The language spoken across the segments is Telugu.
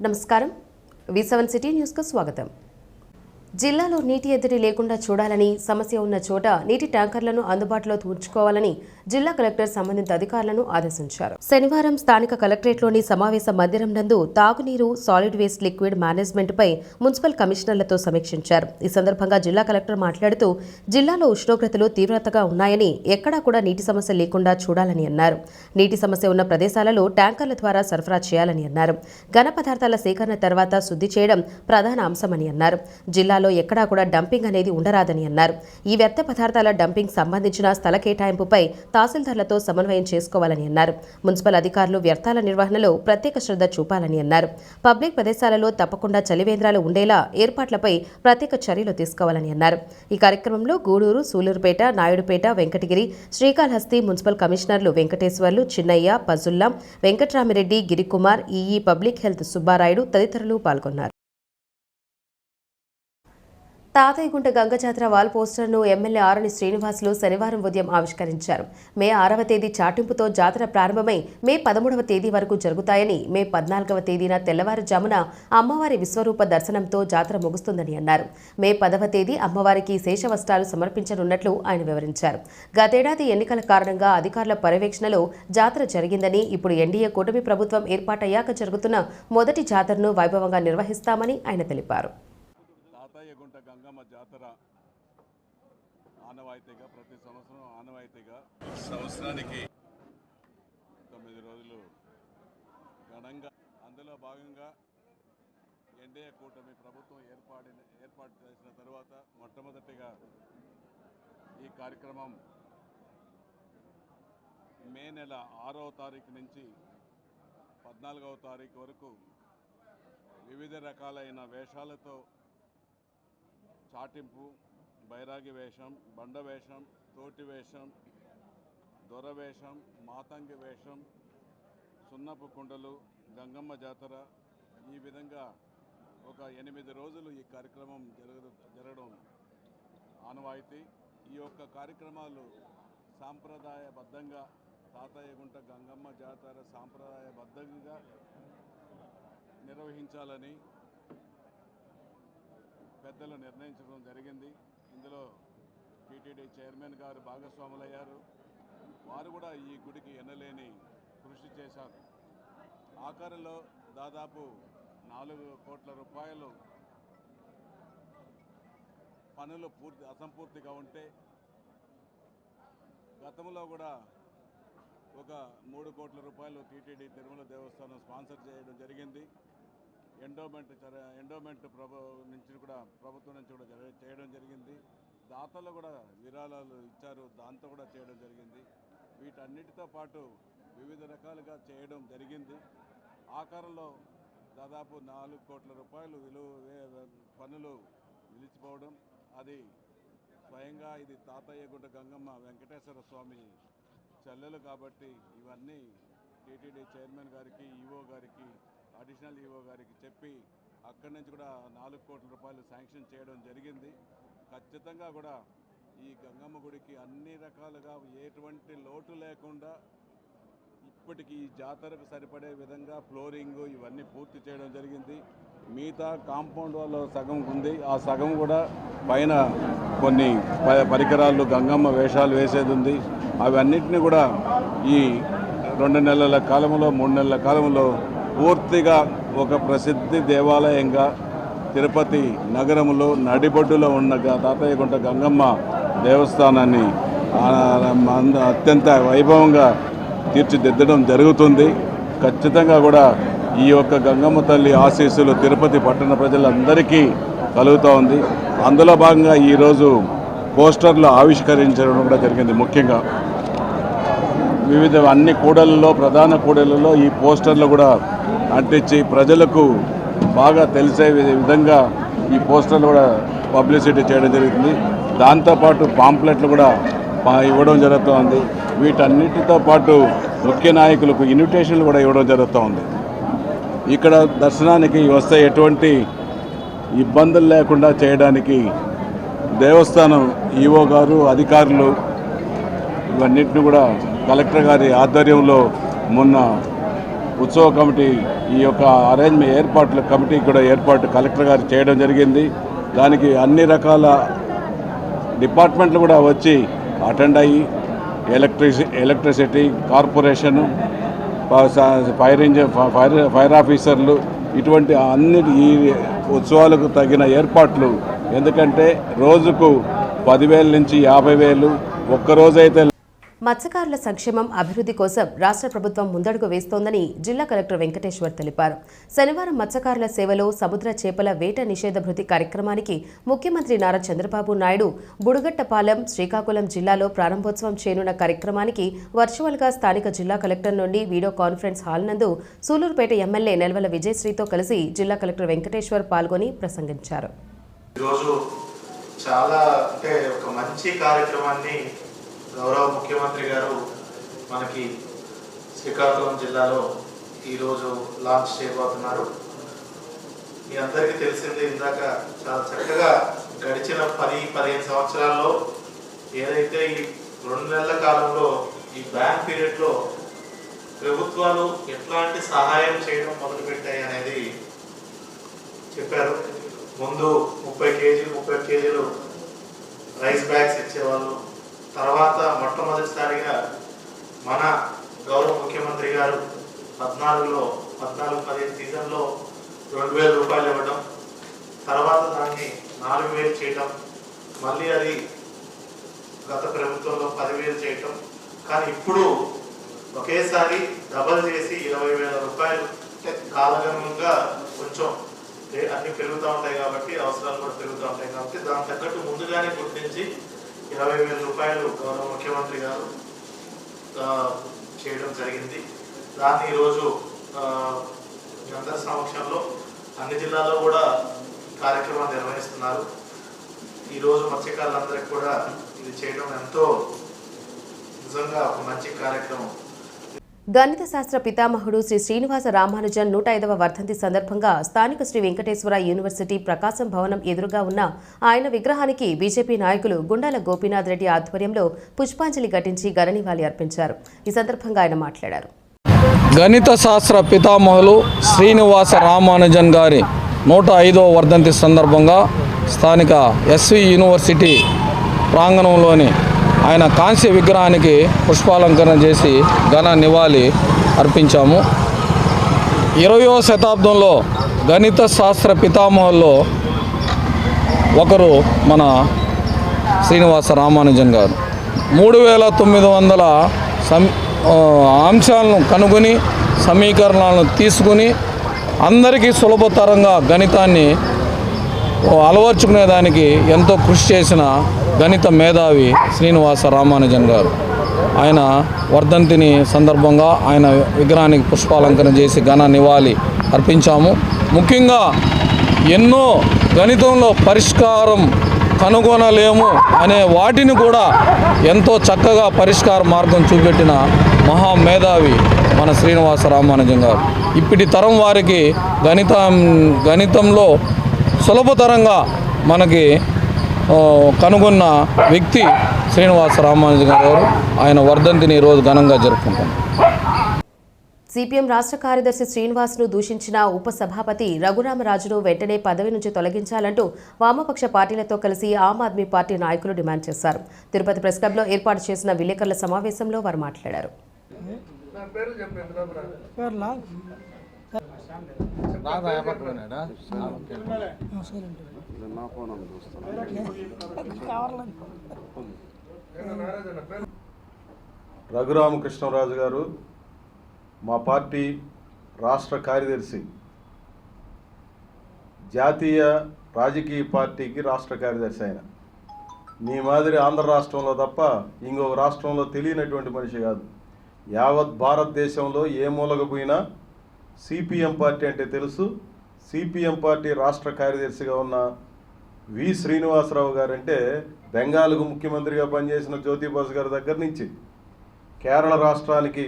నమస్కారం V7 సిటీ న్యూస్ కు స్వాగతం. జిల్లాలో నీటి ఎద్దడి లేకుండా చూడాలని, సమస్య ఉన్న చోట నీటి ట్యాంకర్లను అందుబాటులో ఉంచుకోవాలని జిల్లా కలెక్టర్ సంబంధిత అధికారులను ఆదేశించారు. శనివారం స్థానిక కలెక్టరేట్లోని సమావేశ మందిరం నందు తాగునీరు, సాలిడ్ వేస్ట్ లిక్విడ్ మేనేజ్మెంట్ పై మున్సిపల్ కమిషనర్లతో సమీక్షించారు. ఈ సందర్భంగా జిల్లా కలెక్టర్ మాట్లాడుతూ జిల్లాలో ఉష్ణోగ్రతలు తీవ్రతగా ఉన్నాయని, ఎక్కడా కూడా నీటి సమస్య లేకుండా చూడాలని అన్నారు. నీటి సమస్య ఉన్న ప్రదేశాలలో ట్యాంకర్ల ద్వారా సరఫరా చేయాలని అన్నారు. ఘన పదార్థాల సేకరణ తర్వాత శుద్ధి చేయడం ప్రధాన అంశమని అన్నారు. జిల్లాలో ఎక్కడా కూడా డంపింగ్ అనేది ఉండరాదని అన్నారు. ఈ వ్యర్థ పదార్థాల డంపింగ్ సంబంధించిన స్థల కేటాయింపుపై తహసీల్దార్లతో సమన్వయం చేసుకోవాలని అన్నారు. మున్సిపల్ అధికారులు వ్యర్థాల నిర్వహణలో ప్రత్యేక శ్రద్ధ చూపాలని అన్నారు. పబ్లిక్ ప్రదేశాలలో తప్పకుండా చలివేంద్రాలు ఉండేలా ఏర్పాట్లపై ప్రత్యేక చర్యలు తీసుకోవాలని అన్నారు. ఈ కార్యక్రమంలో గూడూరు, సూలూరుపేట, నాయుడుపేట, వెంకటగిరి, శ్రీకాళహస్తి మున్సిపల్ కమిషనర్లు Venkateswarlu, Chinnaiah, Fazulla, Venkatramireddy, Girikumar, EE public health Subbarayudu తదితరులు పాల్గొన్నారు. తాతయ్యగుంట గంగ జాతర వాల్ పోస్టర్ను ఎమ్మెల్యే ఆరణి శ్రీనివాసులు శనివారం ఉదయం ఆవిష్కరించారు. మే 6వ తేదీ చాటింపుతో జాతర ప్రారంభమై మే 13వ తేదీ వరకు జరుగుతాయని, మే 14వ తేదీన తెల్లవారుజామున అమ్మవారి విశ్వరూప దర్శనంతో జాతర ముగుస్తుందని అన్నారు. మే 10వ తేదీ అమ్మవారికి శేషవస్త్రాలు సమర్పించనున్నట్లు ఆయన వివరించారు. గతేడాది ఎన్నికల కారణంగా అధికారుల పర్యవేక్షణలో జాతర జరిగిందని, ఇప్పుడు ఎన్డీఏ కూటమి ప్రభుత్వం ఏర్పాటయ్యాక జరుగుతున్న మొదటి జాతరను వైభవంగా నిర్వహిస్తామని ఆయన తెలిపారు. తాతయ్యగుంట గంగమ్మ జాతర ఆనవాయితీగా ప్రతి సంవత్సరం సంవత్సరానికి 9 రోజులు ఘనంగా, అందులో భాగంగా ఎన్డీఏ కూటమి ప్రభుత్వం ఏర్పాటు చేసిన తర్వాత మొట్టమొదటిగా ఈ కార్యక్రమం మే నెల 6వ తారీఖు నుంచి 14వ తారీఖు వరకు వివిధ రకాలైన వేషాలతో చాటింపు, బైరాగి వేషం, బండ వేషం, తోటి వేషం, దొర వేషం, మాతంగి వేషం, సున్నపు కుండలు, గంగమ్మ జాతర, ఈ విధంగా ఒక 8 రోజులు ఈ కార్యక్రమం జరగడం ఆనవాయితీ. ఈ యొక్క కార్యక్రమాలు సాంప్రదాయబద్ధంగా, తాతయ్యగుంట గంగమ్మ జాతర సాంప్రదాయబద్ధంగా నిర్వహించాలని పెద్దలు నిర్ణయించడం జరిగింది. ఇందులో టీటీడీ చైర్మన్ గారు భాగస్వాములయ్యారు. వారు కూడా ఈ గుడికి ఎనలేని కృషి చేశారు. ఆఖరిలో దాదాపు 4 కోట్ల రూపాయలు పనులు అసంపూర్తిగా ఉంటే, గతంలో కూడా ఒక 3 కోట్ల రూపాయలు టీటీడీ తిరుమల దేవస్థానం స్పాన్సర్ చేయడం జరిగింది. ఎండోమెంట్ నుంచి కూడా ప్రభుత్వం నుంచి కూడా చేయడం జరిగింది. దాతలు కూడా విరాళాలు ఇచ్చారు, దాంతో కూడా చేయడం జరిగింది. వీటన్నిటితో పాటు వివిధ రకాలుగా చేయడం జరిగింది. ఆఖరులో దాదాపు 4 కోట్ల రూపాయలు పనులు నిలిచిపోవడం, అది స్వయంగా ఇది తాతయ్యగుంట గంగమ్మ వెంకటేశ్వర స్వామి చెల్లెలు కాబట్టి ఇవన్నీ టీటీడీ చైర్మన్ గారికి, ఈఓ గారికి, అడిషనల్ ఈఓ గారికి చెప్పి అక్కడి నుంచి కూడా 4 కోట్ల రూపాయలు శాంక్షన్ చేయడం జరిగింది. ఖచ్చితంగా కూడా ఈ గంగమ్మ గుడికి అన్ని రకాలుగా ఎటువంటి లోటు లేకుండా ఇప్పటికీ ఈ జాతరకు సరిపడే విధంగా ఫ్లోరింగ్ ఇవన్నీ పూర్తి చేయడం జరిగింది. మిగతా కాంపౌండ్ వాళ్ళు సగం ఉంది, ఆ సగం కూడా పైన కొన్ని పరికరాలు, గంగమ్మ వేషాలు వేసేది ఉంది. అవన్నిటిని కూడా ఈ 2 నెలల కాలంలో, 3 నెలల కాలంలో పూర్తిగా ఒక ప్రసిద్ధి దేవాలయంగా తిరుపతి నగరంలో నడిబొడ్డులో ఉన్న తాతయ్యగుంట గంగమ్మ దేవస్థానాన్ని అత్యంత వైభవంగా తీర్చిదిద్దడం జరుగుతుంది. ఖచ్చితంగా కూడా ఈ యొక్క గంగమ్మ తల్లి ఆశీస్సులు తిరుపతి పట్టణ ప్రజలందరికీ కలుగుతూ ఉంది. అందులో భాగంగా ఈరోజు పోస్టర్లు ఆవిష్కరించడం కూడా జరిగింది. ముఖ్యంగా వివిధ అన్ని కూడళ్లలో, ప్రధాన కూడళ్లలో ఈ పోస్టర్లు కూడా అంటించి ప్రజలకు బాగా తెలిసే విధంగా ఈ పోస్టర్లు కూడా పబ్లిసిటీ చేయడం జరుగుతుంది. దాంతోపాటు పాంప్లెట్లు కూడా ఇవ్వడం జరుగుతుంది. వీటన్నిటితో పాటు ముఖ్య నాయకులకు ఇన్విటేషన్లు కూడా ఇవ్వడం జరుగుతూ ఉంది. ఇక్కడ దర్శనానికి వస్తే ఎటువంటి ఇబ్బందులు లేకుండా చేయడానికి దేవస్థానం ఈఓ గారు, అధికారులు ఇవన్నిటిని కూడా కలెక్టర్ గారి ఆధ్వర్యంలో మొన్న ఉత్సవ కమిటీ ఈ యొక్క అరేంజ్మెంట్ ఏర్పాట్ల కమిటీ కూడా ఏర్పాటు కలెక్టర్ గారు చేయడం జరిగింది. దానికి అన్ని రకాల డిపార్ట్మెంట్లు కూడా వచ్చి అటెండ్ అయ్యి ఎలక్ట్రిసిటీ కార్పొరేషను, ఫైర్ ఆఫీసర్లు ఇటువంటి అన్నిటి ఈ ఉత్సవాలకు తగిన ఏర్పాట్లు. ఎందుకంటే రోజుకు 10,000 నుంచి 50,000 ఒక్కరోజైతే. మత్స్యకారుల సంక్షేమం అభివృద్ధి కోసం రాష్ట్ర ప్రభుత్వం ముందడుగు వేస్తోందని జిల్లా కలెక్టర్ వెంకటేశ్వర్ తెలిపారు. శనివారం మత్స్యకారుల సేవలో సముద్ర చేపల వేట నిషేధ భృతి కార్యక్రమానికి ముఖ్యమంత్రి నారా చంద్రబాబు నాయుడు బుడుగట్టపాలెం, శ్రీకాకుళం జిల్లాలో ప్రారంభోత్సవం చేయనున్న కార్యక్రమానికి వర్చువల్గా స్థానిక జిల్లా కలెక్టర్ నుండి వీడియో కాన్ఫరెన్స్ హాల్ నందు సూలూరుపేట ఎమ్మెల్యే నెల్వల విజయశ్రీతో కలిసి జిల్లా కలెక్టర్ వెంకటేశ్వర్ పాల్గొని ప్రసంగించారు. గౌరవ ముఖ్యమంత్రి గారు మనకి శ్రీకాకుళం జిల్లాలో ఈరోజు లాంచ్ చేయబోతున్నారు. మీ అందరికీ తెలిసిందే, ఇందాక చాలా చక్కగా గడిచిన 10-15 సంవత్సరాల్లో ఏదైతే ఈ 2 నెలల కాలంలో ఈ బ్యాన్ పీరియడ్లో ప్రభుత్వాలు ఎట్లాంటి సహాయం చేయడం మొదలుపెట్టాయి అనేది చెప్పారు. ముందు 30 కేజీలు రైస్ బ్యాగ్స్ ఇచ్చేవాళ్ళు. తర్వాత మొట్టమొదటిసారిగా మన గౌరవ ముఖ్యమంత్రి గారు 14-15 సీజన్లో 2,000 రూపాయలు ఇవ్వడం, తర్వాత దాన్ని 4,000 చేయటం, మళ్ళీ అది గత ప్రభుత్వంలో 10,000 చేయటం. కానీ ఇప్పుడు ఒకేసారి డబల్ చేసి 20,000 రూపాయలు. కాలగమనంగా కొంచెం అన్ని పెరుగుతూ ఉంటాయి కాబట్టి, అవసరాలు కూడా పెరుగుతూ ఉంటాయి కాబట్టి దాని తగ్గట్టు ముందుగానే గుర్తించి 20,000 రూపాయలు గౌరవ ముఖ్యమంత్రి గారు చేయడం జరిగింది. దాన్ని ఈరోజు మీ అందరి సమక్షంలో అన్ని జిల్లాల్లో కూడా కార్యక్రమాలు నిర్వహిస్తున్నారు. ఈరోజు మత్స్యకారులందరికీ కూడా ఇది చేయడం ఎంతో నిజంగా ఒక మంచి కార్యక్రమం. గణిత శాస్త్ర పితామహుడు శ్రీ శ్రీనివాస రామానుజన్ 105వ వర్ధంతి సందర్భంగా స్థానిక శ్రీ వెంకటేశ్వర యూనివర్సిటీ ప్రకాశం భవనం ఎదురుగా ఉన్న ఆయన విగ్రహానికి బీజేపీ నాయకులు గుండాల గోపీనాథ్ రెడ్డి ఆధ్వర్యంలో పుష్పాంజలి ఘటించి ఘననివాళి అర్పించారు. ఈ సందర్భంగా ఆయన మాట్లాడారు. గణిత శాస్త్ర పితామహులు శ్రీనివాస రామానుజన్ గారి 105వ వర్ధంతి సందర్భంగా స్థానిక ఎస్వి యూనివర్సిటీ ప్రాంగణంలోని ఆయన కాంస్య విగ్రహానికి పుష్పాలంకరణ చేసి ఘన నివాళి అర్పించాము. 20వ శతాబ్దంలో గణిత శాస్త్ర పితామహుల్లో ఒకరు మన శ్రీనివాస రామానుజన్ గారు. 3,900 అంశాలను కనుగొని సమీకరణాలను తీసుకుని అందరికీ సులభతరంగా గణితాన్ని అలవర్చుకునేదానికి ఎంతో కృషి చేసిన గణిత మేధావి శ్రీనివాస రామానుజన్ గారు. ఆయన వర్ధంతిని సందర్భంగా ఆయన విగ్రహానికి పుష్పాలంకరణ చేసి ఘన నివాళి అర్పించాము. ముఖ్యంగా ఎన్నో గణితంలో పరిష్కారం కనుగొనలేము అనే వాటిని కూడా ఎంతో చక్కగా పరిష్కార మార్గం చూపెట్టిన మహామేధావి మన శ్రీనివాస రామానుజన్ గారు. ఇప్పటి తరం వారికి గణితంలో సులభతరంగా మనకి కనుగొన్న వ్యక్తి శ్రీనివాస రామానుజన్ గారు. ఆయన వర్ధంతిని ఈరోజు ఘనంగా జరుపుకుంటాం. సిపిఎం రాష్ట్ర కార్యదర్శి శ్రీనివాస్ను దూషించిన ఉపసభాపతి రఘురామరాజును వెంటనే పదవి నుంచి తొలగించాలంటూ వామపక్ష పార్టీలతో కలిసి ఆమ్ ఆద్మీ పార్టీ నాయకులు డిమాండ్ చేశారు. తిరుపతి ప్రెస్ క్లబ్లో ఏర్పాటు చేసిన విలేకరుల సమావేశంలో వారు మాట్లాడారు. రఘురామకృష్ణరాజు గారు మా పార్టీ రాష్ట్ర కార్యదర్శి, జాతీయ రాజకీయ పార్టీకి రాష్ట్ర కార్యదర్శి. ఆయన మీ మాదిరి ఆంధ్ర రాష్ట్రంలో తప్ప ఇంకొక రాష్ట్రంలో తెలియనటువంటి మనిషి కాదు. యావత్ భారతదేశంలో ఏ మూలకు పోయినా సిపిఎం పార్టీ అంటే తెలుసు. సిపిఎం పార్టీ రాష్ట్ర కార్యదర్శిగా ఉన్న వి శ్రీనివాసరావు గారంటే బెంగాల్కు ముఖ్యమంత్రిగా పనిచేసిన జ్యోతిబాసు గారి దగ్గర నుంచి కేరళ రాష్ట్రానికి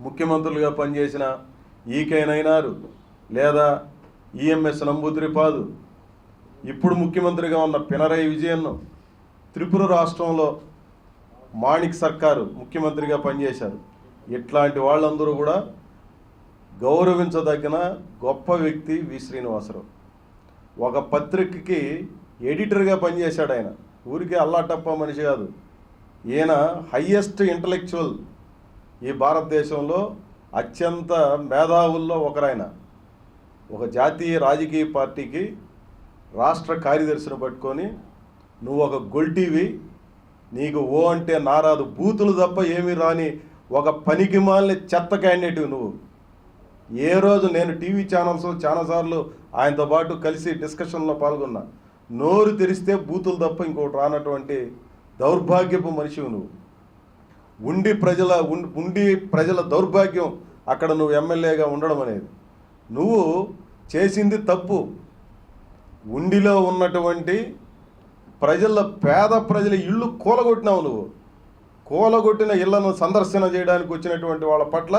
ముఖ్యమంత్రులుగా పనిచేసిన ఈకే నైనారు లేదా ఈఎంఎస్ నంబూద్రిపాదు, ఇప్పుడు ముఖ్యమంత్రిగా ఉన్న పినరయి విజయన్, త్రిపుర రాష్ట్రంలో మాణిక్ సర్కారు ముఖ్యమంత్రిగా పనిచేశారు. ఇట్లాంటి వాళ్ళందరూ కూడా గౌరవించదగిన గొప్ప వ్యక్తి వి శ్రీనివాసరావు. ఒక పత్రికకి ఎడిటర్గా పనిచేశాడు ఆయన. ఊరికే అల్లాటప్ప మనిషి కాదు. ఈయన హయ్యెస్ట్ ఇంటలెక్చువల్, ఈ భారతదేశంలో అత్యంత మేధావుల్లో ఒకరాయన. ఒక జాతీయ రాజకీయ పార్టీకి రాష్ట్ర కార్యదర్శిని పట్టుకొని నువ్వు ఒక గొల్టీవి, నీకు ఓ అంటే నారాదు, బూతులు తప్ప ఏమీ రాని ఒక పనికిమాలిన చెత్త క్యాండిడేట్ నువ్వు. ఏ రోజు నేను టీవీ ఛానల్స్లో చాలాసార్లు ఆయనతో పాటు కలిసి డిస్కషన్లో పాల్గొన్నా. నోరు తెరిస్తే బూతులు తప్ప ఇంకోటి రానటువంటి దౌర్భాగ్యపు మనిషివి నువ్వు. ఉండి ప్రజల దౌర్భాగ్యం అక్కడ నువ్వు ఎమ్మెల్యేగా ఉండడం అనేది. నువ్వు చేసింది తప్పు. ఉండిలో ఉన్నటువంటి పేద ప్రజల ఇళ్ళు కూలగొట్టినావు నువ్వు. కూలగొట్టిన ఇళ్లను సందర్శన చేయడానికి వచ్చినటువంటి వాళ్ళ పట్ల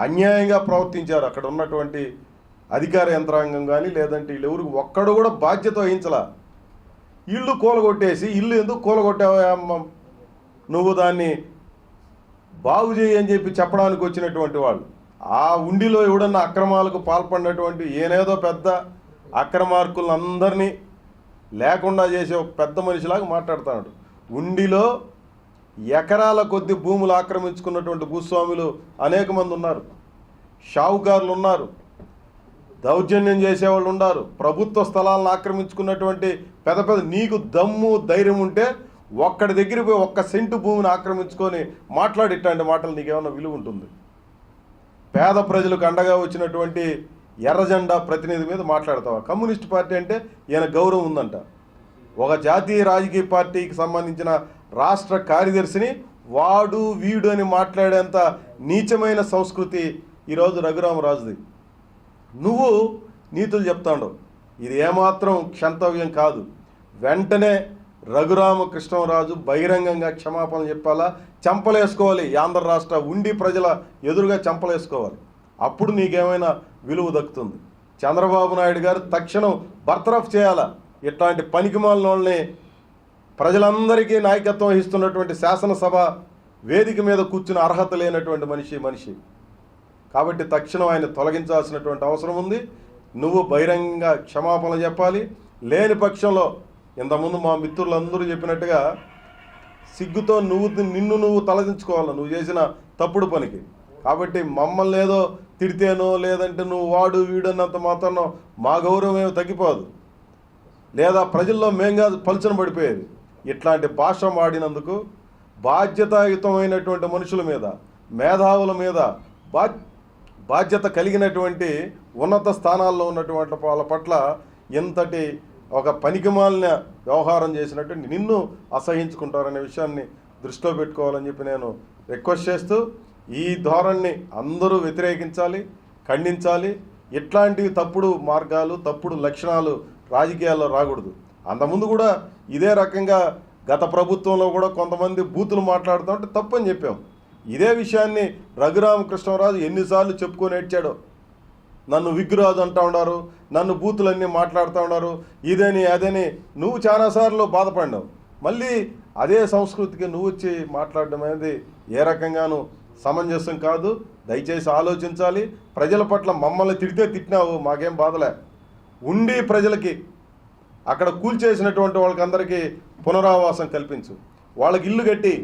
అన్యాయంగా ప్రవర్తించారు అక్కడ ఉన్నటువంటి అధికార యంత్రాంగం కానీ, లేదంటే వీళ్ళెవరికి ఒక్కడు కూడా బాధ్యత వహించలా. ఇల్లు కూలగొట్టేసి, ఇల్లు ఎందుకు కూలగొట్టావా నువ్వు, దాన్ని బాగు చేయి అని చెప్పి చెప్పడానికి వచ్చినటువంటి వాళ్ళు. ఆ ఉండిలో ఎవడన్నా అక్రమాలకు పాల్పడినటువంటి ఏనేదో పెద్ద అక్రమార్కులను అందరినీ లేకుండా చేసే ఒక పెద్ద మనిషిలాగా మాట్లాడుతున్నాడు. ఉండిలో ఎకరాల కొద్ది భూములు ఆక్రమించుకున్నటువంటి భూస్వాములు అనేక మంది ఉన్నారు, షావుకారులు ఉన్నారు, దౌర్జన్యం చేసేవాళ్ళు ఉన్నారు, ప్రభుత్వ స్థలాలను ఆక్రమించుకున్నటువంటి పెద్ద నీకు దమ్ము ధైర్యం ఉంటే ఒక్కడి దగ్గర పోయి 1 సెంటు భూమిని ఆక్రమించుకొని మాట్లాడేటువంటి మాటలు నీకేమన్నా విలువ ఉంటుంది? పేద ప్రజలకు అండగా వచ్చినటువంటి ఎర్రజెండా ప్రతినిధి మీద మాట్లాడతావా? కమ్యూనిస్ట్ పార్టీ అంటే ఈయన గౌరవం ఉందంట. ఒక జాతీయ రాజకీయ పార్టీకి సంబంధించిన రాష్ట్ర కార్యదర్శిని వాడు వీడు అని మాట్లాడేంత నీచమైన సంస్కృతి ఈరోజు రఘురామరాజుది. నువ్వు నీతులు చెప్తాండవు. ఇది ఏమాత్రం క్షంతవ్యం కాదు. వెంటనే రఘురామకృష్ణరాజు బహిరంగంగా క్షమాపణ చెప్పాలా, చంపలేసుకోవాలి. ఆంధ్ర రాష్ట్ర ఉండి ప్రజల ఎదురుగా చంపలేసుకోవాలి. అప్పుడు నీకేమైనా విలువ దక్కుతుంది. చంద్రబాబు నాయుడు గారు తక్షణం బర్తరఫ్ చేయాలా ఇట్లాంటి పనికిమాలిన వాళ్ళని. ప్రజలందరికీ నాయకత్వం వహిస్తున్నటువంటి శాసనసభ వేదిక మీద కూర్చుని అర్హత లేనటువంటి మనిషి. కాబట్టి తక్షణం ఆయన తొలగించాల్సినటువంటి అవసరం ఉంది. నువ్వు బహిరంగంగా క్షమాపణ చెప్పాలి. లేని పక్షంలో ఇంతకుముందు మా మిత్రులందరూ చెప్పినట్టుగా సిగ్గుతో నిన్ను నువ్వు తలదించుకోవాలి నువ్వు చేసిన తప్పుడు పనికి. కాబట్టి మమ్మల్ని ఏదో తిడితేనో, లేదంటే నువ్వు వాడు వీడన్నంత మాత్రం మా గౌరవం ఏమో తగ్గిపోదు, లేదా ప్రజల్లో మేంగా పలుచన పడిపోయేది. ఇట్లాంటి భాష వాడినందుకు బాధ్యతాయుతమైనటువంటి మనుషుల మీద, మేధావుల మీద, బాధ్యత కలిగినటువంటి ఉన్నత స్థానాల్లో ఉన్నటువంటి వాళ్ళ పట్ల ఇంతటి ఒక పనికిమాలిన వ్యవహారం చేసినట్టు నిన్ను అసహించుకుంటారనే విషయాన్ని దృష్టిలో పెట్టుకోవాలని చెప్పి నేను రిక్వెస్ట్ చేస్తూ, ఈ ధోరణిని అందరూ వ్యతిరేకించాలి, ఖండించాలి. ఇట్లాంటివి తప్పుడు మార్గాలు, తప్పుడు లక్షణాలు రాజకీయాల్లో రాకూడదు. అంతకుముందు కూడా ఇదే రకంగా గత ప్రభుత్వంలో కూడా కొంతమంది బూతులు మాట్లాడుతూ ఉంటే తప్పని చెప్పాం. ఇదే విషయాన్ని రఘురామకృష్ణరాజు ఎన్నిసార్లు చెప్పుకొని ఏడ్చాడో. నన్ను విగ్గురాజు అంటూ ఉన్నారు, నన్ను బూతులన్నీ మాట్లాడుతూ ఉన్నారు, ఇదని అదని నువ్వు చాలాసార్లు బాధపడినావు. మళ్ళీ అదే సంస్కృతికి నువ్వు వచ్చి మాట్లాడడం అనేది ఏ రకంగానూ సమంజసం కాదు. దయచేసి ఆలోచించాలి. ప్రజల పట్ల మమ్మల్ని తిట్టినావు, మాకేం బాధలే. ఉండి ప్రజలకి అక్కడ కూల్చేసినటువంటి వాళ్ళకందరికీ పునరావాసం కల్పించు, వాళ్ళకి ఇల్లు కట్టి,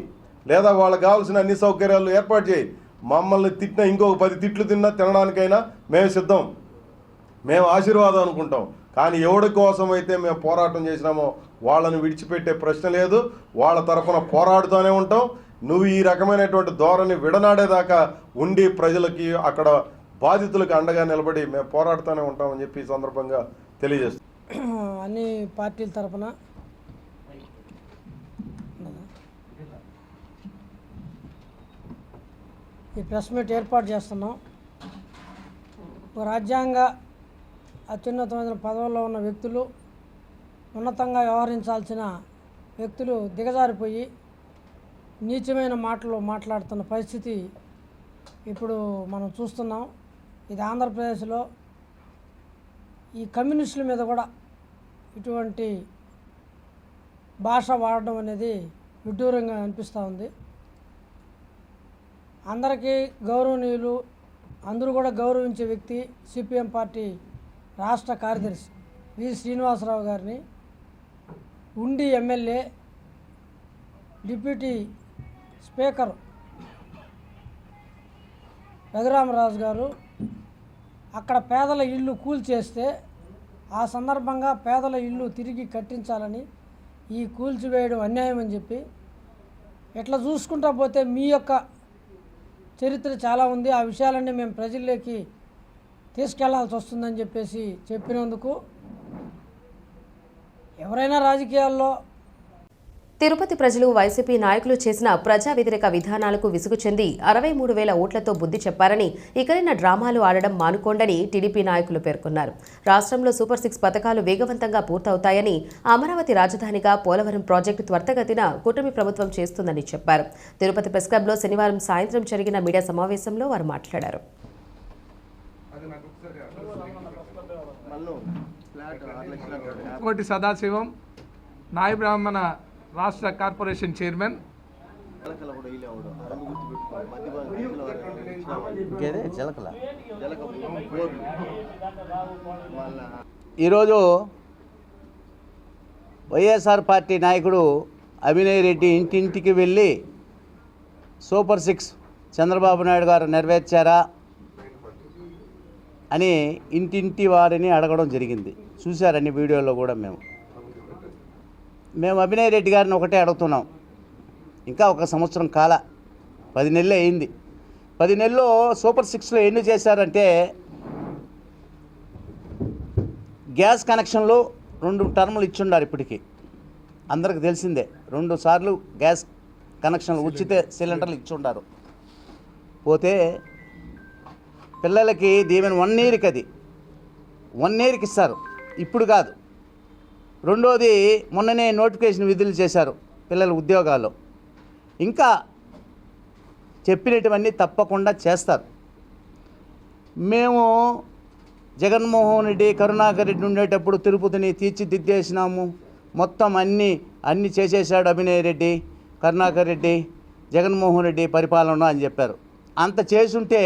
లేదా వాళ్ళకి కావాల్సిన అన్ని సౌకర్యాలు ఏర్పాటు చేయి. మమ్మల్ని తిట్టిన ఇంకొక 10 తిట్లు తినడానికైనా మేము సిద్ధం, మేము ఆశీర్వాదం అనుకుంటాం. కానీ ఎవడి కోసం అయితే మేము పోరాటం చేసినామో వాళ్ళని విడిచిపెట్టే ప్రశ్న లేదు. వాళ్ళ తరఫున పోరాడుతూనే ఉంటాం. నువ్వు ఈ రకమైనటువంటి ధోరణి విడనాడేదాకా ఉండి ప్రజలకి, అక్కడ బాధితులకు అండగా నిలబడి మేము పోరాడుతూనే ఉంటామని చెప్పి ఈ సందర్భంగా తెలియజేస్తాం. అన్ని పార్టీల తరఫున ఈ ప్రెస్ మీట్ ఏర్పాటు చేస్తున్నాం. రాజ్యాంగ అత్యున్నతమైన పదవుల్లో ఉన్న వ్యక్తులు, ఉన్నతంగా వ్యవహరించాల్సిన వ్యక్తులు దిగజారిపోయి నీచమైన మాటలు మాట్లాడుతున్న పరిస్థితి ఇప్పుడు మనం చూస్తున్నాం. ఇది ఆంధ్రప్రదేశ్లో ఈ కమ్యూనిస్టుల మీద కూడా ఇటువంటి భాష వాడడం అనేది విడ్డూరంగా అనిపిస్తూ ఉంది. అందరికీ గౌరవనీయులు అందరూ కూడా గౌరవించే వ్యక్తి సిపిఎం పార్టీ రాష్ట్ర కార్యదర్శి వి శ్రీనివాసరావు గారిని ఉండి ఎమ్మెల్యే డిప్యూటీ స్పీకర్ రఘురామరాజు గారు అక్కడ పేదల ఇల్లు కూల్చేస్తే ఆ సందర్భంగా పేదల ఇల్లు తిరిగి కట్టించాలని ఈ కూల్చివేయడం అన్యాయం అని చెప్పి ఇట్లా చూసుకుంటా పోతే మీ యొక్క చరిత్ర చాలా ఉంది, ఆ విషయాలన్నీ మేము ప్రజల్లోకి తీసుకెళ్లాల్సి వస్తుందని చెప్పేసి చెప్పినందుకు ఎవరైనా రాజకీయాల్లో తిరుపతి ప్రజలు వైసీపీ నాయకులు చేసిన ప్రజా వ్యతిరేక విధానాలకు విసుగు చెంది 63,000 ఓట్లతో బుద్ధి చెప్పారని ఇకరైన డ్రామాలు ఆడడం మానుకోండని టీడీపీ నాయకులు పేర్కొన్నారు. రాష్ట్రంలో సూపర్ 6 పథకాలు వేగవంతంగా పూర్తవుతాయని, అమరావతి రాజధానిగా పోలవరం ప్రాజెక్టు త్వరితగతిన కూటమి ప్రభుత్వం చేస్తుందని చెప్పారు. తిరుపతి ప్రెస్ క్లబ్లో శనివారం సాయంత్రం జరిగిన మీడియా సమావేశంలో వారు మాట్లాడారు. కోటి సదాశివం నాయ బ్రాహ్మణ రాష్ట్ర కార్పొరేషన్ చైర్మన్. ఈరోజు వైఎస్ఆర్ పార్టీ నాయకుడు అభినయ్ రెడ్డి ఇంటింటికి వెళ్ళి సూపర్ 6 చంద్రబాబు నాయుడు గారు నెరవేర్చారా అని ఇంటింటి వారిని అడగడం జరిగింది. చూశారన్ని వీడియోలో కూడా మేము అభినయ్ రెడ్డి గారిని ఒకటే అడుగుతున్నాం. ఇంకా 1 సంవత్సరం కాల 10 నెలలు అయింది. 10 నెలల్లో సూపర్ 6లో ఎన్ని చేశారంటే గ్యాస్ కనెక్షన్లు 2 టర్ములు ఇచ్చుండారు. ఇప్పటికీ అందరికి తెలిసిందే, 2 సార్లు గ్యాస్ కనెక్షన్లు ఉచిత సిలిండర్లు ఇచ్చుండారు. పోతే పిల్లలకి దీవెన 1 ఇయర్కి, అది 1 ఇయర్కి ఇస్తారు, ఇప్పుడు కాదు. రెండోది మొన్ననే నోటిఫికేషన్ విడుదల చేశారు పిల్లల ఉద్యోగాల్లో. ఇంకా చెప్పినటువన్నీ తప్పకుండా చేస్తారు. మేము జగన్మోహన్ రెడ్డి, కరుణాకర్ రెడ్డి ఉండేటప్పుడు తిరుపతిని తీర్చిదిద్దేసినాము, మొత్తం అన్నీ చేసేసాడు అభినయ్ రెడ్డి, కరుణాకర్ రెడ్డి, జగన్మోహన్ రెడ్డి పరిపాలన అని చెప్పారు. అంత చేసుంటే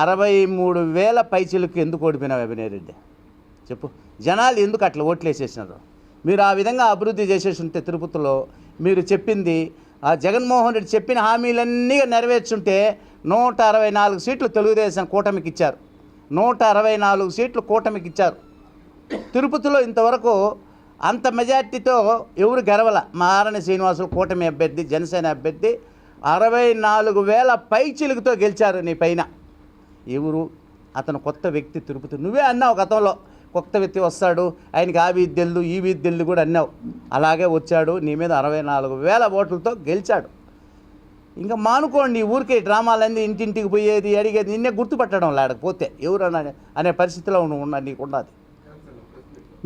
63,000 పైచీలకు ఎందుకు ఓడిపోయినావు అభినయ్ రెడ్డి? చెప్పు, జనాలు ఎందుకు అట్లా ఓట్లు వేసేసినారు? మీరు ఆ విధంగా అభివృద్ధి చేసేసి ఉంటే తిరుపతిలో మీరు చెప్పింది, ఆ జగన్మోహన్ రెడ్డి చెప్పిన హామీలన్నీ నెరవేర్చుంటే 164 సీట్లు తెలుగుదేశం కూటమికి ఇచ్చారు. 164 సీట్లు కూటమికి ఇచ్చారు. తిరుపతిలో ఇంతవరకు అంత మెజార్టీతో ఎవరు గెలవల. మారణ శ్రీనివాసులు కూటమి అభ్యర్థి, జనసేన అభ్యర్థి 64,000 పైచిలుగుతో గెలిచారు నీ పైన. ఎవరు అతను? కొత్త వ్యక్తి తిరుపతి. నువ్వే అన్నావు గతంలో, కొత్త వ్యక్తి వస్తాడు, ఆయనకి ఆ వీధెల్లు ఈ వీధెల్లు కూడా అన్నావు. అలాగే వచ్చాడు, నీ మీద 64,000 ఓట్లతో గెలిచాడు. ఇంకా మానుకోండి ఊరికే డ్రామాలన్నీ, ఇంటింటికి పోయేది అడిగేది, నిన్నే గుర్తుపట్టడం లేకపోతే ఎవరు అనే పరిస్థితిలో నీకు ఉన్నది.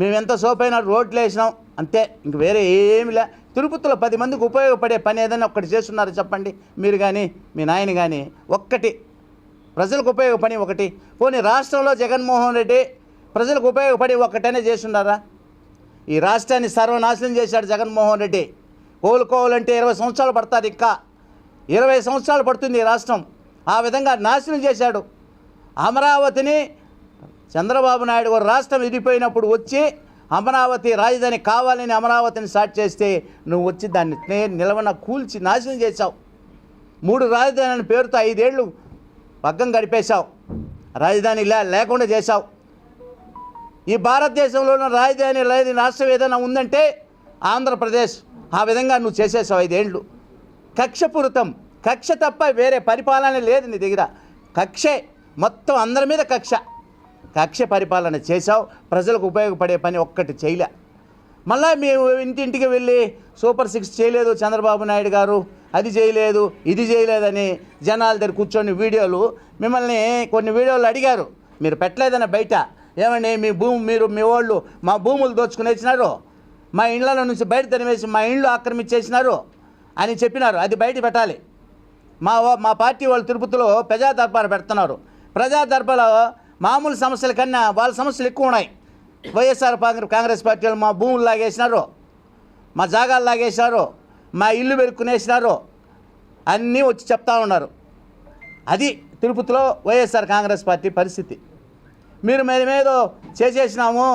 మేము ఎంత సోపైన రోడ్లు వేసినాం అంతే, ఇంక వేరే ఏమి లే. తిరుపతిలో 10 మందికి ఉపయోగపడే పని ఏదైనా ఒక్కటి చేస్తున్నారు చెప్పండి, మీరు కానీ మీ నాయన కానీ. ఒక్కటి ప్రజలకు ఉపయోగపడి ఒకటి పోనీ రాష్ట్రంలో జగన్మోహన్ రెడ్డి ప్రజలకు ఉపయోగపడి ఒక్కటనే చేస్తున్నారా? ఈ రాష్ట్రాన్ని సర్వనాశనం చేశాడు జగన్మోహన్ రెడ్డి. కోలుకోవాలంటే 20 సంవత్సరాలు పడతారు, ఇంకా 20 సంవత్సరాలు పడుతుంది ఈ రాష్ట్రం. ఆ విధంగా నాశనం చేశాడు. అమరావతిని చంద్రబాబు నాయుడు గారు రాష్ట్రం విడిపోయినప్పుడు వచ్చి అమరావతి రాజధాని కావాలని అమరావతిని స్టార్ట్ చేస్తే నువ్వు వచ్చి దాన్ని నిలవన కూల్చి నాశనం చేశావు. 3 రాజధాని పేరుతో 5 ఏళ్ళు పగ్గం గడిపేశావు. రాజధాని లేకుండా చేశావు. ఈ భారతదేశంలోని రాజధాని లేని రాష్ట్రం ఏదైనా ఉందంటే ఆంధ్రప్రదేశ్. ఆ విధంగా నువ్వు చేసేసావు 5 ఏళ్ళు. కక్షపూరితం, కక్ష తప్ప వేరే పరిపాలన లేదు నీ దగ్గర. కక్షే మొత్తం, అందరి మీద కక్ష పరిపాలన చేశావు. ప్రజలకు ఉపయోగపడే పని ఒక్కటి చేయలే. మళ్ళీ మేము ఇంటింటికి వెళ్ళి సూపర్ 6 చేయలేదు చంద్రబాబు నాయుడు గారు, అది చేయలేదు ఇది చేయలేదని జనాల దగ్గర కూర్చొని వీడియోలు, మిమ్మల్ని కొన్ని వీడియోలు అడిగారు, మీరు పెట్టలేదని బయట. ఏమండి మీరు మీ వాళ్ళు మా భూములు దోచుకునేసినారు, మా ఇళ్ల నుంచి బయట తరిమేసి మా ఇళ్ళు ఆక్రమించేసినారు అని చెప్పినారు. అది బయట పెట్టాలి. మా పార్టీ వాళ్ళు తిరుపతిలో ప్రజా దర్బారు పెడుతున్నారు. ప్రజా దర్బాలో మామూలు సమస్యల కన్నా వాళ్ళ సమస్యలు ఎక్కువ ఉన్నాయి. వైఎస్ఆర్ కాంగ్రెస్ పార్టీ వాళ్ళు మా భూములు లాగేసినారు, మా జాగాలు లాగేసినారు, మా ఇల్లు పెరుక్కునేసినారు, అన్నీ వచ్చి చెప్తా ఉన్నారు. అది తిరుపతిలో వైఎస్ఆర్ కాంగ్రెస్ పార్టీ పరిస్థితి. మీరు మేమేదో చేసేసినాము,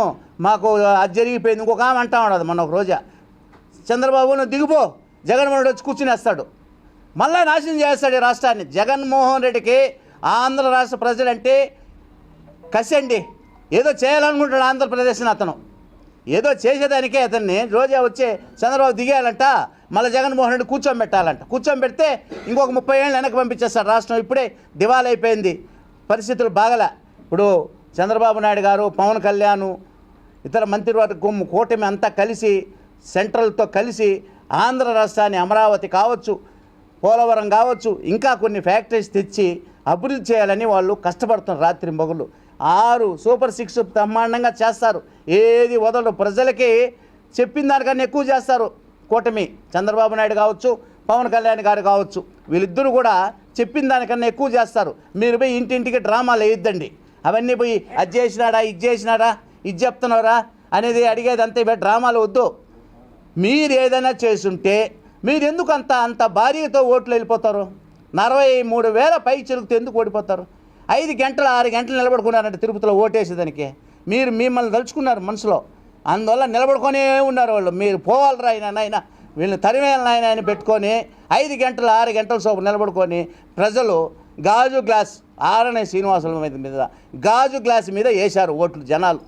మాకు అది జరిగిపోయింది. ఇంకొక ఆమె అంటా ఉండదు. మొన్న ఒక రోజా చంద్రబాబు నువ్వు దిగిపో, జగన్మోహన్ రెడ్డి వచ్చి కూర్చునేస్తాడు, మళ్ళా నాశనం చేస్తాడు ఈ రాష్ట్రాన్ని. జగన్మోహన్ రెడ్డికి ఆంధ్ర రాష్ట్ర ప్రజలంటే కసి అండి. ఏదో చేయాలనుకుంటాడు ఆంధ్రప్రదేశ్ని అతను, ఏదో చేసేదానికే అతన్ని రోజా వచ్చే చంద్రబాబు దిగేయాలంట, మళ్ళీ జగన్మోహన్ రెడ్డి కూర్చోబెట్టాలంట. కూర్చోబెడితే ఇంకొక 30 ఏళ్ళు వెనక్కి పంపించేస్తాడు రాష్ట్రం. ఇప్పుడే దివాలా అయిపోయింది, పరిస్థితులు బాగలే. ఇప్పుడు చంద్రబాబు నాయుడు గారు, పవన్ కళ్యాణ్, ఇతర మంత్రివర్గం కూటమి అంతా కలిసి సెంట్రల్తో కలిసి ఆంధ్ర రాష్ట్రాన్ని అమరావతి కావచ్చు, పోలవరం కావచ్చు, ఇంకా కొన్ని ఫ్యాక్టరీస్ తెచ్చి అభివృద్ధి చేయాలని వాళ్ళు కష్టపడుతున్నారు రాత్రి మొగలు. 6 సూపర్ 6 బ్రహ్మాండంగా చేస్తారు, ఏది వదలరు. ప్రజలకి చెప్పిన దానికన్నా ఎక్కువ చేస్తారు కూటమి. చంద్రబాబు నాయుడు కావచ్చు, పవన్ కళ్యాణ్ గారు కావచ్చు, వీళ్ళిద్దరూ కూడా చెప్పిన దానికన్నా ఎక్కువ చేస్తారు. మీరు పోయి ఇంటింటికి డ్రామాలు వేయొద్దండి. అవన్నీ పోయి అది చేసినాడా, ఇది చేసినాడా, ఇది చెప్తున్నారా అనేది అడిగేది అంతే. డ్రామాలు వద్దు. మీరు ఏదైనా చేసుంటే మీరు ఎందుకు అంత భారీతో ఓట్లు వెళ్ళిపోతారు? 43,000 పై చిరుకుతూ ఎందుకు ఓడిపోతారు? 5 గంటలు 6 గంటలు నిలబడుకున్నారంటే తిరుపతిలో ఓటేసేదానికి. మీరు మిమ్మల్ని తలుచుకున్నారు మనసులో, అందువల్ల నిలబడుకొనే ఉన్నారు వాళ్ళు. మీరు పోవాలరా ఆయన వీళ్ళని తరిమేయాలని ఆయన పెట్టుకొని 5 గంటలు 6 గంటల సోపు నిలబడుకొని ప్రజలు గాజు గ్లాస్ ఆరనే శ్రీనివాసుల మీద గాజు గ్లాస్ మీద వేశారు ఓట్లు జనాలు.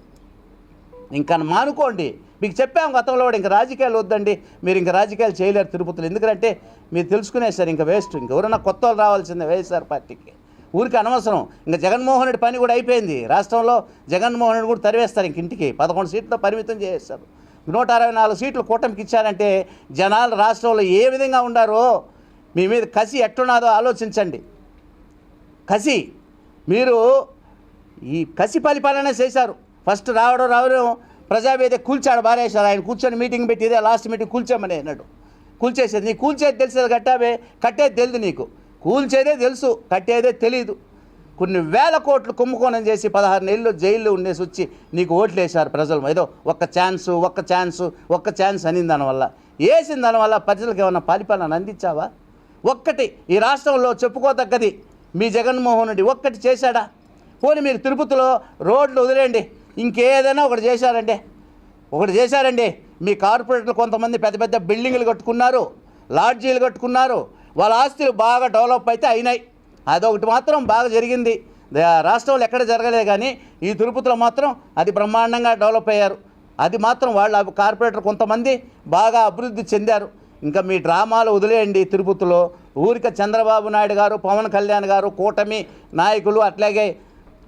ఇంకా మానుకోండి. మీకు చెప్పాము గతంలో కూడా, ఇంకా రాజకీయాలు వద్దండి, మీరు ఇంకా రాజకీయాలు చేయలేరు తిరుపతిలో. ఎందుకంటే మీరు తెలుసుకునేసారు, ఇంకా వేస్ట్. ఇంకెవరైనా కొత్త వాళ్ళు రావాల్సిందే వైఎస్ఆర్ పార్టీకి. ఊరికి అనవసరం. ఇంకా జగన్మోహన్ రెడ్డి పని కూడా అయిపోయింది రాష్ట్రంలో. జగన్మోహన్ రెడ్డి కూడా తరివేస్తారు, ఇంక ఇంటికి 11 సీట్లతో పరిమితం చేస్తారు. 164 సీట్లు కూటమికి ఇచ్చారంటే జనాలు రాష్ట్రంలో ఏ విధంగా ఉండారో, మీ మీద కసి ఎట్టున్నదో ఆలోచించండి. కసి, మీరు ఈ కసి పరిపాలన చేశారు. ఫస్ట్ రావడం ప్రజావేదిక కూల్చాడు, బారేశారు. ఆయన కూర్చొని మీటింగ్ పెట్టి ఇదే లాస్ట్ మీటింగ్ కూల్చామని అన్నాడు. కూల్చేసేది నీకు, కూల్చేది తెలిసేది కట్టావే, కట్టేది తెలియదు నీకు. కూల్చేదే తెలుసు, కట్టేదే తెలీదు. కొన్ని వేల కోట్లు కుంభకోణం చేసి 16 నెలలు జైల్లో ఉండేసి వచ్చి నీకు ఓట్లు వేశారు ప్రజలు. ఏదో ఒక్క ఛాన్స్ అని దానివల్ల వేసిన దానివల్ల ప్రజలకు ఏమన్నా పరిపాలన అందించావా? ఒక్కటి ఈ రాష్ట్రంలో చెప్పుకోదగ్గది మీ జగన్మోహన్ రెడ్డి ఒక్కటి చేశాడా? పోనీ మీరు తిరుపతిలో రోడ్లు వదిలేండి, ఇంకేదైనా ఒకటి చేశారండి. మీ కార్పొరేటర్లు కొంతమంది పెద్ద పెద్ద బిల్డింగులు కట్టుకున్నారు, లాడ్జీలు కట్టుకున్నారు, వాళ్ళ ఆస్తులు బాగా డెవలప్ అయితే అయినాయి. అదొకటి మాత్రం బాగా జరిగింది. రాష్ట్రంలో ఎక్కడ జరగలేదు, కానీ ఈ తిరుపతిలో మాత్రం అది బ్రహ్మాండంగా డెవలప్ అయ్యారు. అది మాత్రం వాళ్ళ కార్పొరేటర్ కొంతమంది బాగా అభివృద్ధి చెందారు. ఇంకా మీ డ్రామాలు వదిలేయండి తిరుపతిలో. ఊరిక చంద్రబాబు నాయుడు గారు, పవన్ కళ్యాణ్ గారు, కూటమి నాయకులు, అట్లాగే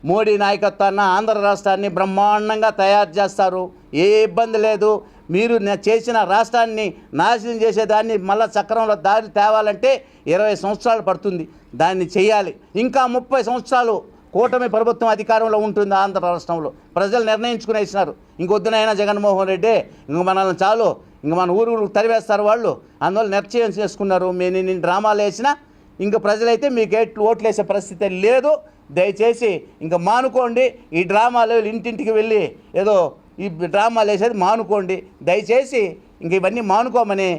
మోడీ నాయకత్వాన్ని ఆంధ్ర రాష్ట్రాన్ని బ్రహ్మాండంగా తయారు చేస్తారు. ఏ ఇబ్బంది లేదు. మీరు చేసిన రాష్ట్రాన్ని నాశనం చేసేదాన్ని మళ్ళా చక్రంలో దారి తేవాలంటే 20 సంవత్సరాలు పడుతుంది. దాన్ని చేయాలి. ఇంకా 30 సంవత్సరాలు కూటమి ప్రభుత్వం అధికారంలో ఉంటుంది ఆంధ్ర రాష్ట్రంలో. ప్రజలు నిర్ణయించుకునేసినారు, ఇంకొద్దునైనా జగన్మోహన్ రెడ్డి, ఇంక మనల్ని చాలు, ఇంక మన ఊరు తరివేస్తారు వాళ్ళు. అందువల్ల నిర్ణయం చేసుకున్నారు. మేము నేను డ్రామాలు వేసినా ఇంక ప్రజలైతే మీకు ఓట్లు వేసే పరిస్థితి లేదు. దయచేసి ఇంకా మానుకోండి. ఈ డ్రామాలు ఇంటింటికి వెళ్ళి ఏదో ఈ డ్రామాలు వేసేది మానుకోండి దయచేసి. ఇంక ఇవన్నీ మానుకోమని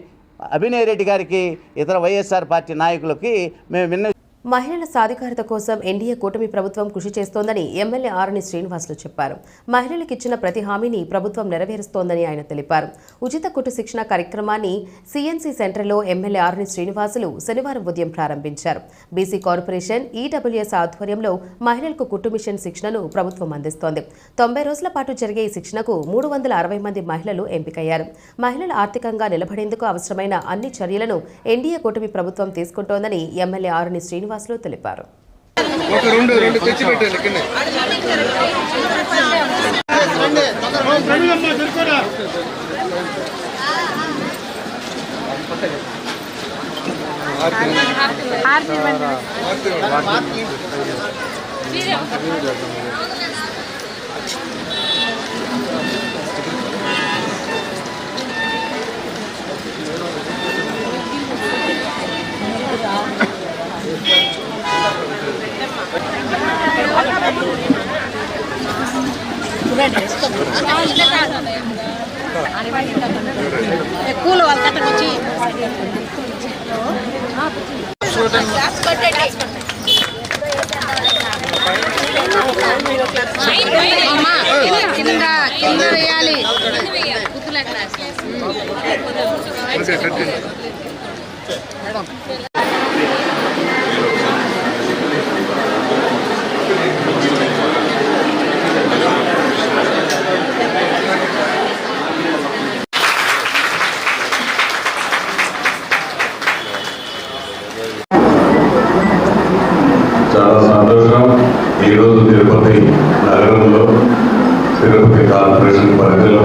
అభినయ్ రెడ్డి గారికి, ఇతర వైఎస్ఆర్ పార్టీ నాయకులకి మేము మహిళల సాధికారత కోసం ఎన్డీఏ కూటమి ప్రభుత్వం కృషి చేస్తోందని ఎమ్మెల్యే ఆరణి శ్రీనివాసులు చెప్పారు. మహిళలకు ఇచ్చిన ప్రతి హామీని ప్రభుత్వం నెరవేరుస్తోందని ఆయన తెలిపారు. ఉచిత కుట్టు శిక్షణ కార్యక్రమాన్ని సిఎన్సి సెంటర్లో ఎమ్మెల్యే ఆరణి శ్రీనివాసులు శనివారం ఉదయం ప్రారంభించారు. బీసీ కార్పొరేషన్ ఈడబ్ల్యూఎస్ ఆధ్వర్యంలో మహిళలకు కుట్టు మిషన్ శిక్షణను ప్రభుత్వం అందిస్తోంది. 90 రోజుల పాటు జరిగే ఈ శిక్షణకు 360 మంది మహిళలు ఎంపికయ్యారు. మహిళలు ఆర్థికంగా నిలబడేందుకు అవసరమైన అన్ని చర్యలను ఎన్డీఏ కూటమి ప్రభుత్వం తీసుకుంటోందని ఎమ్మెల్యే ఆరణి శ్రీనివాసులు తెలిపారు. కూల వాళ్ళ కథకు వచ్చి అమ్మా, కింద వేయాలి. గుర్తులు ఎక్కడ? చాలా సంతోషం. ఈరోజు తిరుపతి నగరంలో తిరుపతి కార్పొరేషన్ పరిధిలో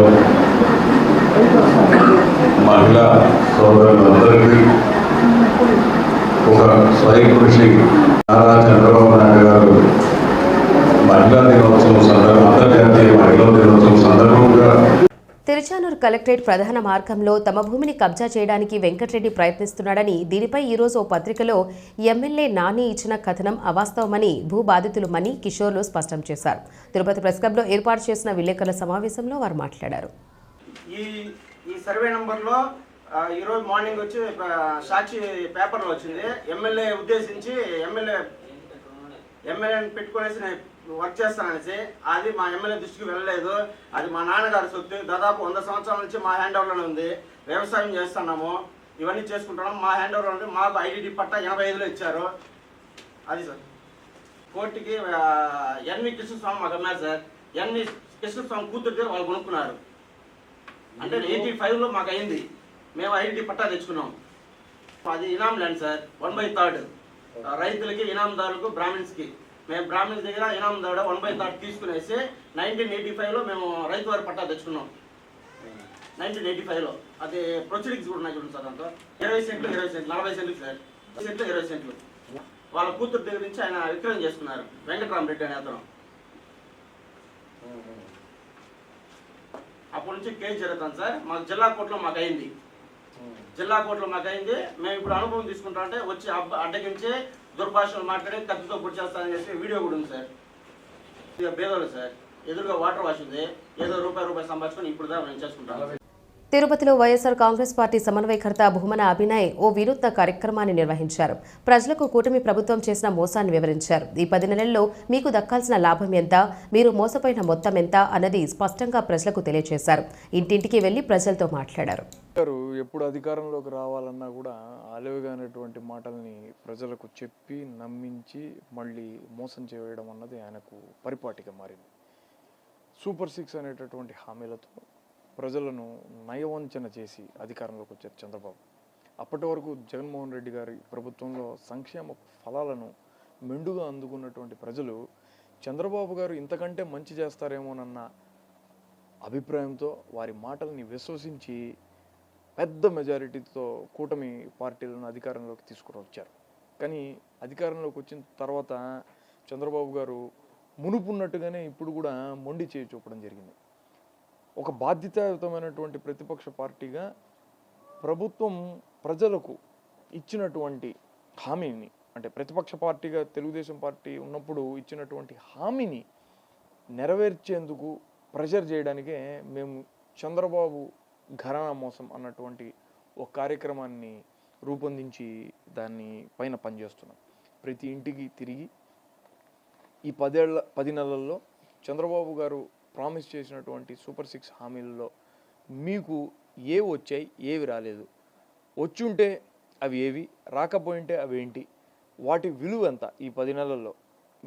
మహిళా సోదరులందరికీ ఒక స్వయం కృషి నారా చంద్రబాబు నాయుడు గారు మహిళా దినోత్సవం అంతర్జాతీయ మహిళా దినోత్సవం సందర్భంగా తిరుచానూరు కలెక్టరేట్ ప్రధాన మార్గంలో తమ భూమిని కబ్జా చేయడానికి వెంకటరెడ్డి ప్రయత్నిస్తున్నాడని, దీనిపై ఈరోజు ఓ పత్రికలో ఎమ్మెల్యే నాని ఇచ్చిన కథనం అవాస్తవమని భూ బాధితులు మణి కిషోర్లు స్పష్టం చేశారు. తిరుపతి ప్రెస్ క్లబ్లో ఏర్పాటు చేసిన విలేకరుల సమావేశంలో వారు మాట్లాడారు. ఈ సర్వే నంబర్లో ఈరోజు మార్నింగ్ వచ్చి సాక్షి పేపర్లో వచ్చింది. ఎమ్మెల్యే ఉద్దేశించి ఎమ్మెల్యేని పెట్టుకునేసి నేను వర్క్ చేస్తాననేసి, అది మా ఎమ్మెల్యే దృష్టికి వెళ్ళలేదు. అది మా నాన్నగారి సొత్తు. దాదాపు 100 సంవత్సరాల నుంచి మా హ్యాండ్ ఓవర్లోనే ఉంది. వ్యవసాయం చేస్తున్నాము, ఇవన్నీ చేసుకుంటున్నాము. మా హ్యాండ్ ఓవర్లో ఉంది. మాకు ఐడెంటిటీ పట్టా 85లో ఇచ్చారు. అది సార్ కోర్టుకి ఎన్వి కృష్ణస్వామి మాకు అమ్మారు సార్. ఎన్వి కృష్ణస్వామి కూతురు దగ్గర వాళ్ళు కొనుక్కున్నారు. అంటే 85లో మాకు అయింది. మేము ఐడెంటిటీ పట్టా తెచ్చుకున్నాం. అది ఇనాం ల్యాండ్ సార్. 1/3 రైతులకి, ఇనాందారులకు, బ్రాహ్మిన్స్కి. మేము బ్రాహ్మిన్స్ దగ్గర ఇనాందారు 1/3 తీసుకునేసి 1985లో మేము రైతు వారి పట్టా తెచ్చుకున్నాం. 1985లో అది ప్రొసీడింగ్స్ కూడా ఉన్నాయి చూడండి సార్. దాంట్లో 20 సెంట్లు 40 సెంట్లు సార్. 20 సెంట్లు వాళ్ళ కూతురు దగ్గర నుంచి ఆయన విక్రయం చేసుకున్నారు. వెంకటరామరెడ్డి అనే అతను. అప్పటి నుంచి కేసు జరుగుతాను సార్. మాకు జిల్లా కోర్టులో మాకు అయింది. మేము ఇప్పుడు అనుభవం తీసుకుంటా అంటే వచ్చి అడ్డగించి దుర్భాషలు మాట్లాడి కత్తితో పొడి చేస్తానని చెప్పి వీడియో కూడా ఉంది సార్. ఇక బేదోళ్ళు సార్, ఎదురుగా వాటర్ వాష్ ఉంది. ఏదో రూపాయి సంపాదించుకొని ఇప్పుడు దాకా నేను చేసుకుంటాను. తిరుపతిలో వైఎస్ఆర్ కాంగ్రెస్ పార్టీ సమన్వయకర్త భూమన అభినయ్ ఓ వినూత్న కార్యక్రమాన్ని నిర్వహించారు. ప్రజలకు కూటమి ప్రభుత్వం చేసిన మోసాన్ని వివరించారు. ఈ 10 నెలల్లో మీకు దక్కాల్సిన లాభం ఎంత, మీరు మోసపోయిన మొత్తం ఎంత అన్నది స్పష్టంగా ప్రజలకు తెలియజేశారు. ఇంటింటికి వెళ్లి ప్రజలతో మాట్లాడారు. ఎప్పుడు అధికారంలోకి రావాలన్నా కూడా అలవిగానటువంటి మాటల్ని ప్రజలకు చెప్పి నమ్మించి మళ్ళీ మోసం చేయడం అన్నది ఆయనకు పరిపాటిగా మారింది. సూపర్ 6 అనేటటువంటి హామీలతో ప్రజలను నయవంచన చేసి అధికారంలోకి వచ్చారు చంద్రబాబు. అప్పటి వరకు జగన్మోహన్ రెడ్డి గారి ప్రభుత్వంలో సంక్షేమ ఫలాలను మెండుగా అందుకున్నటువంటి ప్రజలు చంద్రబాబు గారు ఇంతకంటే మంచి చేస్తారేమోనన్న అభిప్రాయంతో వారి మాటల్ని విశ్వసించి పెద్ద మెజారిటీతో కూటమి పార్టీలను అధికారంలోకి తీసుకువచ్చారు. కానీ అధికారంలోకి వచ్చిన తర్వాత చంద్రబాబు గారు మునుపున్నట్టుగానే ఇప్పుడు కూడా మొండి చేయి చూపడం జరిగింది. ఒక బాధ్యతాయుతమైనటువంటి ప్రతిపక్ష పార్టీగా ప్రభుత్వం ప్రజలకు ఇచ్చినటువంటి హామీని, అంటే ప్రతిపక్ష పార్టీగా తెలుగుదేశం పార్టీ ఉన్నప్పుడు ఇచ్చినటువంటి హామీని నెరవేర్చేందుకు ప్రెషర్ చేయడానికే మేము చంద్రబాబు ఘరానా మోసం అన్నటువంటి ఒక కార్యక్రమాన్ని రూపొందించి దాన్ని పైన పనిచేస్తున్నాం. ప్రతి ఇంటికి తిరిగి ఈ 10 నెలల్లో చంద్రబాబు గారు ప్రామిస్ చేసినటువంటి సూపర్ 6 హామీలలో మీకు ఏవి వచ్చాయి, ఏవి రాలేదు, వచ్చుంటే అవి ఏవి, రాకపోయింటే అవి ఏంటి, వాటి విలువ ఎంత, ఈ 10 నెలల్లో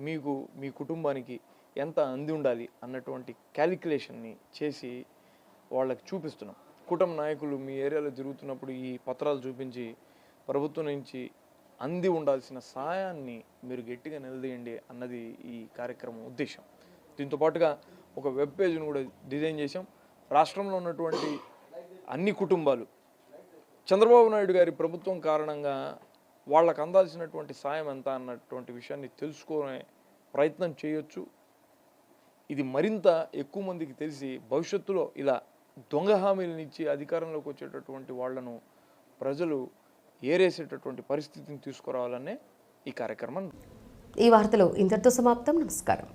మీకు మీ కుటుంబానికి ఎంత అంది ఉండాలి అన్నటువంటి క్యాలిక్యులేషన్ని చేసి వాళ్ళకి చూపిస్తున్నాం. కూటమి నాయకులు మీ ఏరియాలో తిరుగుతున్నప్పుడు ఈ పత్రాలు చూపించి ప్రభుత్వం నుంచి అంది ఉండాల్సిన సాయాన్ని మీరు గట్టిగా నిలదీయండి అన్నది ఈ కార్యక్రమం ఉద్దేశం. దీంతో పాటుగా ఒక వెబ్ పేజ్ను కూడా డిజైన్ చేశాం. రాష్ట్రంలో ఉన్నటువంటి అన్ని కుటుంబాలు చంద్రబాబు నాయుడు గారి ప్రభుత్వం కారణంగా వాళ్ళకు అందాల్సినటువంటి సాయం ఎంత అన్నటువంటి విషయాన్ని తెలుసుకునే ప్రయత్నం చేయొచ్చు. ఇది మరింత ఎక్కువ మందికి తెలిసి భవిష్యత్తులో ఇలా దొంగ హామీలను ఇచ్చి అధికారంలోకి వచ్చేటటువంటి వాళ్లను ప్రజలు ఏరేసేటటువంటి పరిస్థితిని తీసుకురావాలనే ఈ కార్యక్రమం. ఈ వార్తలు ఇంతటితో సమాప్తం. నమస్కారం.